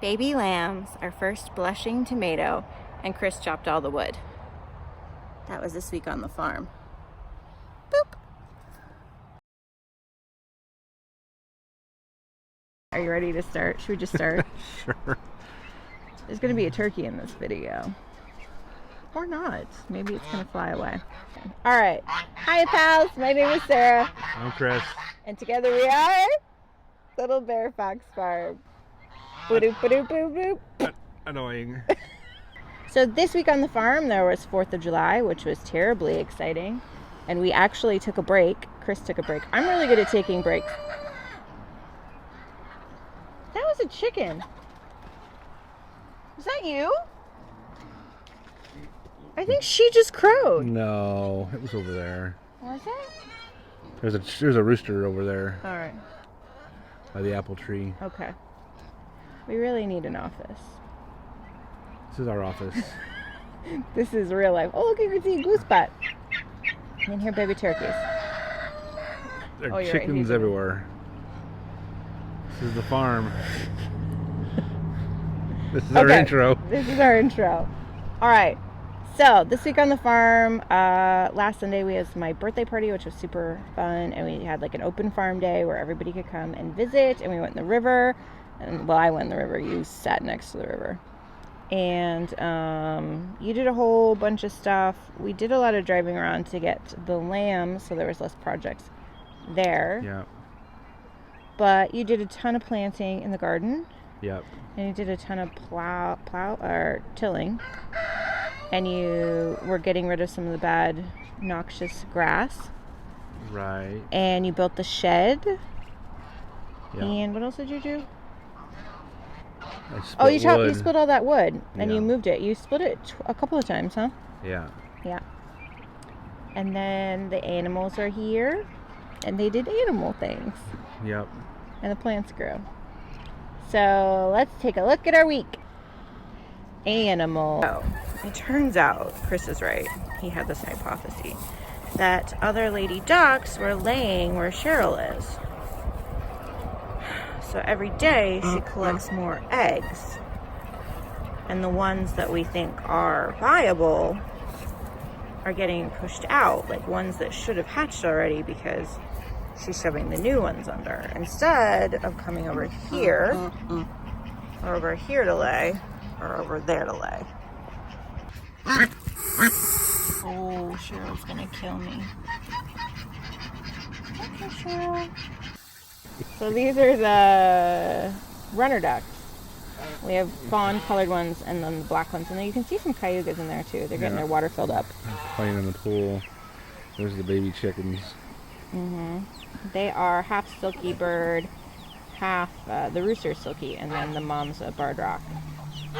Baby lambs, our first blushing tomato, and Chris chopped all the wood. That was this week on the farm. Boop. Are you ready to start? Should we just start? Sure. There's going to be a turkey in this video. Or not. Maybe it's going to fly away. All right. Hi, pals. My name is Sarah. I'm Chris. And together we are Little Bear Fox Farm. Boop, boop, boop, boop. Annoying. So this week on the farm, there was 4th of July, which was terribly exciting. And we actually took a break. Chris took a break. I'm really good at taking breaks. That was a chicken. Was that you? I think she just crowed. No, it was over there. Was it? There's a rooster over there. All right. By the apple tree. Okay. We really need an office. This is our office. This is real life. Oh, look, you can see a goose butt. And here, baby turkeys. There are chickens everywhere. This is the farm. This is our intro. This is our intro. All right. So this week on the farm, last Sunday we had my birthday party, which was super fun, and we had like an open farm day where everybody could come and visit, and we went in the river. And well, I went in the river. You sat next to the river. And you did a whole bunch of stuff. We did a lot of driving around to get the lambs, so there was less projects there. Yeah. But you did a ton of planting in the garden. Yep. And you did a ton of tilling. And you were getting rid of some of the bad, noxious grass. Right. And you built the shed. Yep. And what else did you do? You split all that wood, and Yeah. you moved it. You split it a couple of times, huh? Yeah. Yeah. And then the animals are here, and they did animal things. Yep. And the plants grew. So let's take a look at our week. Animal. Oh, it turns out, Chris is right, he had this hypothesis, that other lady ducks were laying where Cheryl is. So every day she collects more eggs. And the ones that we think are viable are getting pushed out, like ones that should have hatched already because she's shoving the new ones under. Instead of coming over here, or over here to lay, or over there to lay. Oh, Cheryl's gonna kill me. Okay, Cheryl. So these are the runner ducks. We have fawn colored ones and then the black ones. And then you can see some cayugas in there too. They're getting their water filled up. Playing in the pool. There's the baby chickens. Mm-hmm. They are half silky bird, half the rooster silky, and then the mom's a barred rock.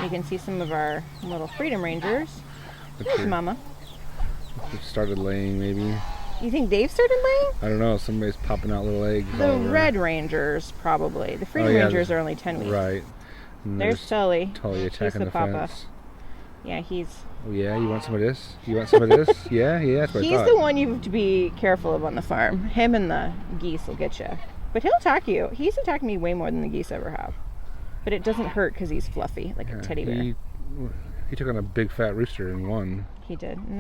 You can see some of our little freedom rangers. There's Mama. It started laying maybe. You think they've started laying? I don't know. Somebody's popping out little eggs. The red rangers, probably. The freedom rangers are only 10 weeks. Right. And there's Tully. Tully attacking the papa. fence. Yeah, he's... Oh, yeah? You want some of this? You want some of this? Yeah, that's what I thought. He's the one you have to be careful of on the farm. Him and the geese will get you. But he'll attack you. He's attacked me way more than the geese ever have. But it doesn't hurt because he's fluffy, like a teddy bear. He took on a big fat rooster and won. He did. And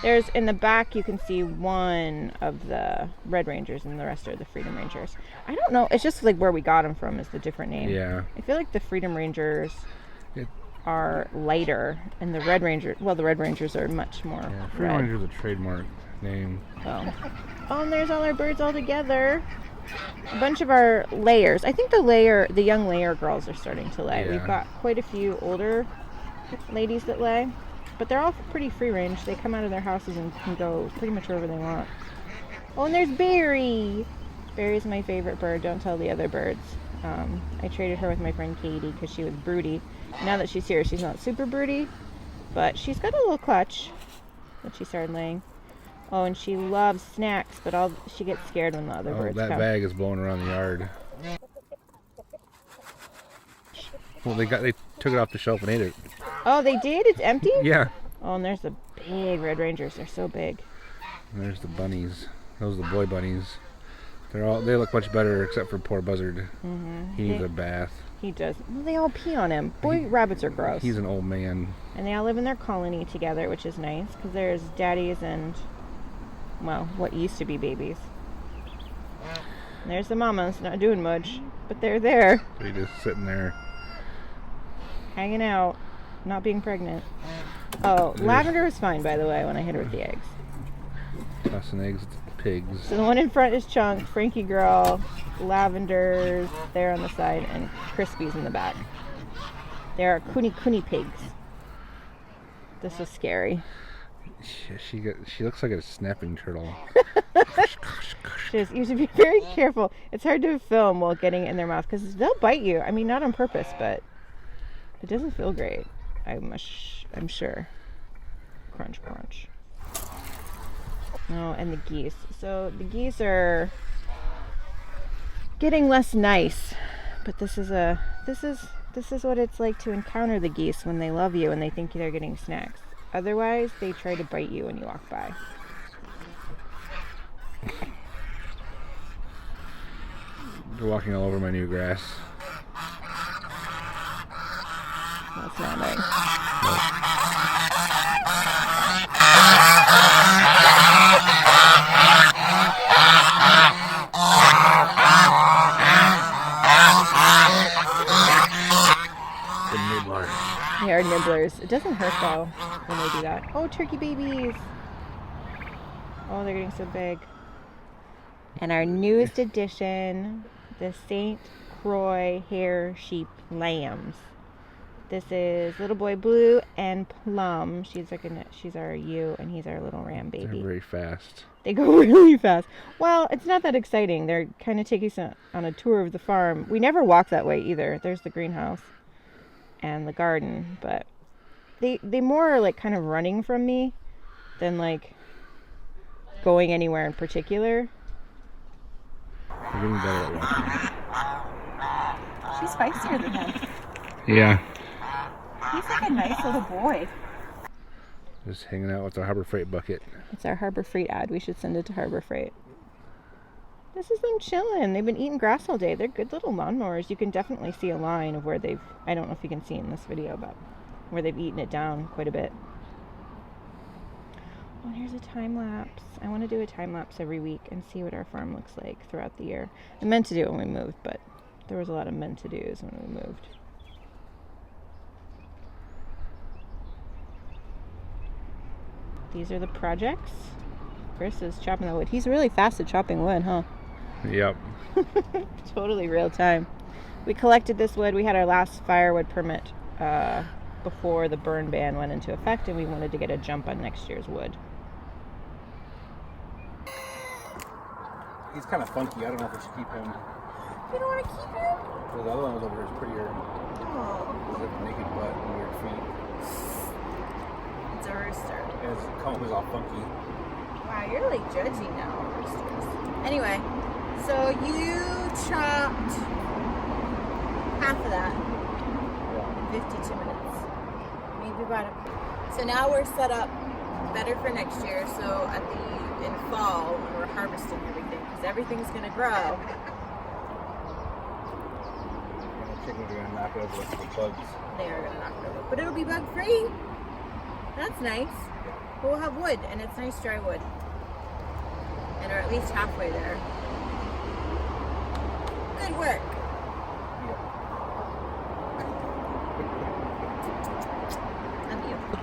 there's in the back you can see one of the Red Rangers and the rest are the Freedom Rangers. I don't know. It's just like where we got them from is the different name. Yeah. I feel like the Freedom Rangers are lighter and the Red Rangers are much more Freedom red. Ranger's a trademark name. Oh, and there's all our birds all together. A bunch of our layers. I think the young layer girls are starting to lay. Yeah. We've got quite a few older ladies that lay, but they're all pretty free range. They come out of their houses and can go pretty much wherever they want. Oh, and there's Barry. Barry's my favorite bird. Don't tell the other birds. I traded her with my friend Katie because she was broody. Now that she's here, she's not super broody, but she's got a little clutch that she started laying. Oh, and she loves snacks, but she gets scared when the other birds come. That bag is blowing around the yard. Well, they took it off the shelf and ate it. Oh, they did? It's empty? Yeah. Oh, and there's the big Red Rangers. They're so big. And there's the bunnies. Those are the boy bunnies. They look much better except for poor Buzzard. He needs a bath. He does. Well, they all pee on him. Boy, rabbits are gross. He's an old man. And they all live in their colony together, which is nice because there's daddies and, well, what used to be babies. And there's the mamas, not doing much, but they're there. They're just sitting there. Hanging out, not being pregnant. Oh, Lavender was fine, by the way, when I hit her with the eggs. Tossing eggs to pigs. So the one in front is Chunk, Frankie Girl, Lavender's there on the side, and Crispy's in the back. They are Kuni pigs. This is scary. She looks like a snapping turtle. You should be very careful. It's hard to film while getting it in their mouth because they'll bite you. I mean, not on purpose, but it doesn't feel great. I'm sure. Crunch, crunch. Oh, and the geese. So the geese are getting less nice, but this is what it's like to encounter the geese when they love you and they think they're getting snacks. Otherwise, they try to bite you when you walk by. They're walking all over my new grass. That's not nice. The nibblers. They are nibblers. It doesn't hurt though when they do that. Oh, turkey babies. Oh, they're getting so big. And our newest addition, the St. Croix hare sheep lambs. This is little boy Blue and Plum. She's our ewe and he's our little ram baby. They're very fast. They go really fast. Well, it's not that exciting. They're kind of taking us on a tour of the farm. We never walk that way either. There's the greenhouse and the garden, but they more are like kind of running from me than like going anywhere in particular. They're getting better at walking. She's spicier than him. Yeah. He's like a nice little boy. Just hanging out with our Harbor Freight bucket. It's our Harbor Freight ad. We should send it to Harbor Freight. This is them chilling. They've been eating grass all day. They're good little lawnmowers. You can definitely see a line of where I don't know if you can see in this video, but where they've eaten it down quite a bit. Oh, and here's a time lapse. I want to do a time lapse every week and see what our farm looks like throughout the year. I meant to do it when we moved, but there was a lot of meant to do's when we moved. These are the projects. Chris is chopping the wood. He's really fast at chopping wood, huh? Yep. Totally real time. We collected this wood. We had our last firewood permit before the burn ban went into effect, and we wanted to get a jump on next year's wood. He's kind of funky. I don't know if we should keep him. You don't want to keep him? The other one was over here is prettier. Oh. He's like a naked butt and weird feet. It's a rooster. And his comb is all funky. Wow, you're like judging now, roosters. Anyway, so you chopped half of that in 52 minutes. Maybe about it. So now we're set up better for next year. So in fall, when we're harvesting everything, because everything's going to grow. Chickens are going to knock it over with the bugs. They are going to knock it over. But it'll be bug free. That's nice. But we'll have wood, and it's nice dry wood. And we're at least halfway there. Good work.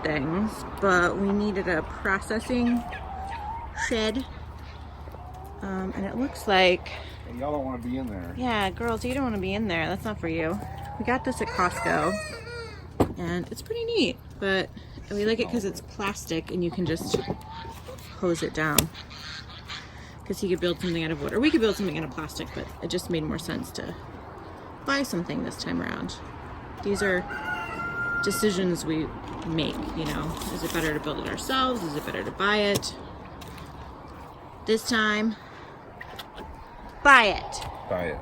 Things, but we needed a processing shed. And it looks like... And y'all don't want to be in there. Yeah, girls, you don't want to be in there. That's not for you. We got this at Costco, and it's pretty neat, but we like it because it's plastic and you can just hose it down. Because you could build something out of wood, or we could build something out of plastic, but it just made more sense to buy something this time around. These are decisions we make, you know. Is it better to build it ourselves? Is it better to buy it? This time, buy it. Buy it.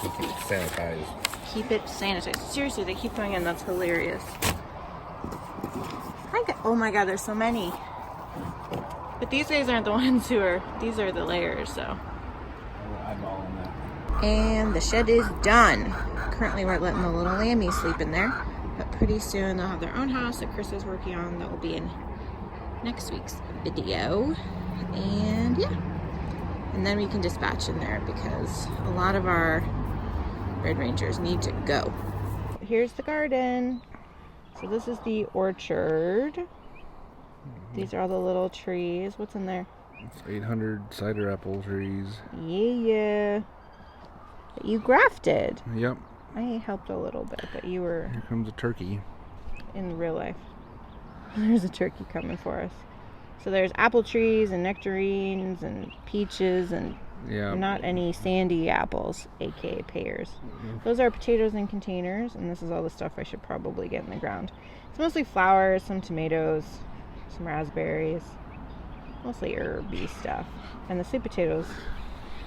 Keep it sanitized. Keep it sanitized. Seriously, they keep going in. That's hilarious. Oh my god, there's so many. But these guys aren't the ones who are, these are the layers, so. I'm And the shed is done. Currently we're letting the little lammies sleep in there, but pretty soon they'll have their own house that Chris is working on that will be in next week's video. And yeah, and then we can dispatch in there because a lot of our Red Rangers need to go. Here's the garden. So this is the orchard. These are all the little trees. What's in there? It's 800 cider apple trees. Yeah. That you grafted. Yep. I helped a little bit, but you were Here comes a turkey. in real life. There's a turkey coming for us. So there's apple trees and nectarines and peaches and not any sandy apples, aka pears. Those are potatoes in containers, and this is all the stuff I should probably get in the ground. It's mostly flowers, some tomatoes, some raspberries, mostly herby stuff. And the sweet potatoes,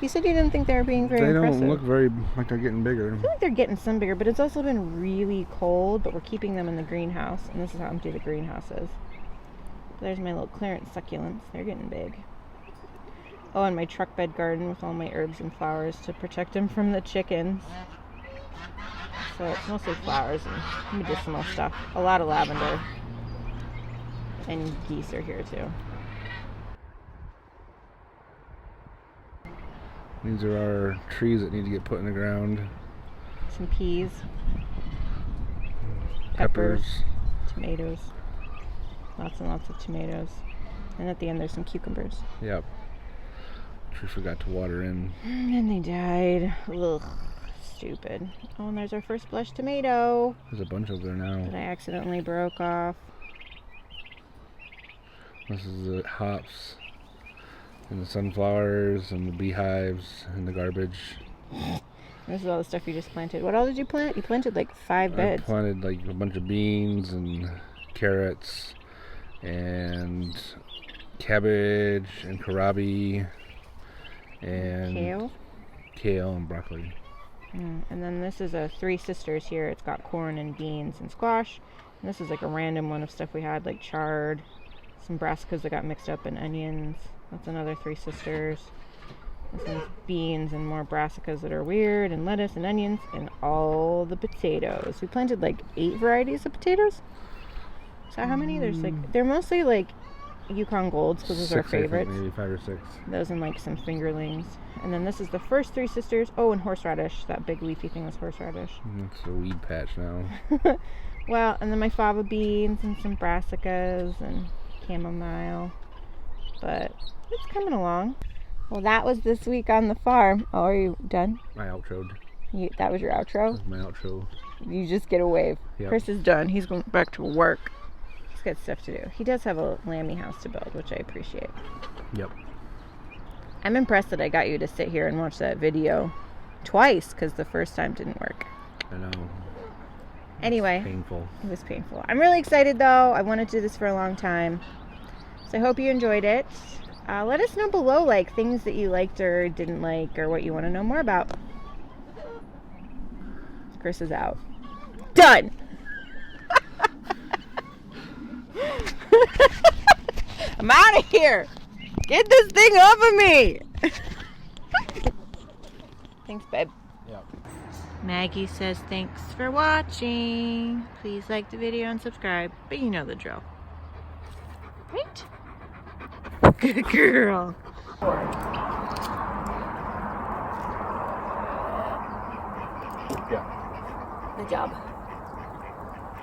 you said you didn't think they were being very impressive. They don't look very like they're getting bigger. I feel like they're getting some bigger, but it's also been really cold, but we're keeping them in the greenhouse, and this is how empty the greenhouse is. There's my little clearance succulents. They're getting big. Oh, and my truck bed garden with all my herbs and flowers to protect them from the chickens. So it's mostly flowers and medicinal stuff. A lot of lavender. And geese are here too. These are our trees that need to get put in the ground. Some peas. Peppers. Tomatoes. Lots and lots of tomatoes. And at the end there's some cucumbers. Yep. Which we forgot to water in. And they died. Ugh. Stupid. Oh, and there's our first blush tomato. There's a bunch over there now. That I accidentally broke off. This is the hops. And the sunflowers and the beehives and the garbage. This is all the stuff you just planted. What all did you plant? You planted like 5 beds. I planted like a bunch of beans and carrots and cabbage and kohlrabi and kale and broccoli. And then this is a Three Sisters here. It's got corn and beans and squash. And this is like a random one of stuff we had, like chard, some brassicas that got mixed up, and onions. That's another Three Sisters. This one's beans and more brassicas that are weird, and lettuce and onions, and all the potatoes. We planted like 8 varieties of potatoes. Is that how many? There's like, they're mostly like Yukon Golds because those are our favorites. Maybe 5 or 6. Those and like some fingerlings. And then this is the first Three Sisters. Oh, and horseradish. That big leafy thing was horseradish. It's a weed patch now. Well, and then my fava beans and some brassicas and chamomile. But it's coming along. Well, that was this week on the farm. Oh, are you done? My outroed. That was your outro? That's my outro. You just get a wave. Yep. Chris is done. He's going back to work. He's got stuff to do. He does have a lammy house to build, which I appreciate. Yep. I'm impressed that I got you to sit here and watch that video twice because the first time didn't work. I know. Anyway. Painful. It was painful. I'm really excited though. I wanted to do this for a long time. So I hope you enjoyed it. Let us know below, like, things that you liked or didn't like or what you want to know more about. Chris is out. Done! I'm out of here! Get this thing off of me! Thanks, babe. Yep. Maggie says thanks for watching. Please like the video and subscribe. But you know the drill. Right? Good girl. Yeah. Good job.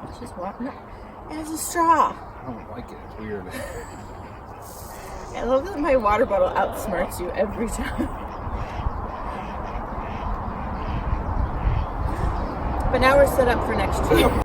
It's just walking up. It has a straw. I don't like it. It's weird. I love that my water bottle outsmarts you every time. But now we're set up for next year.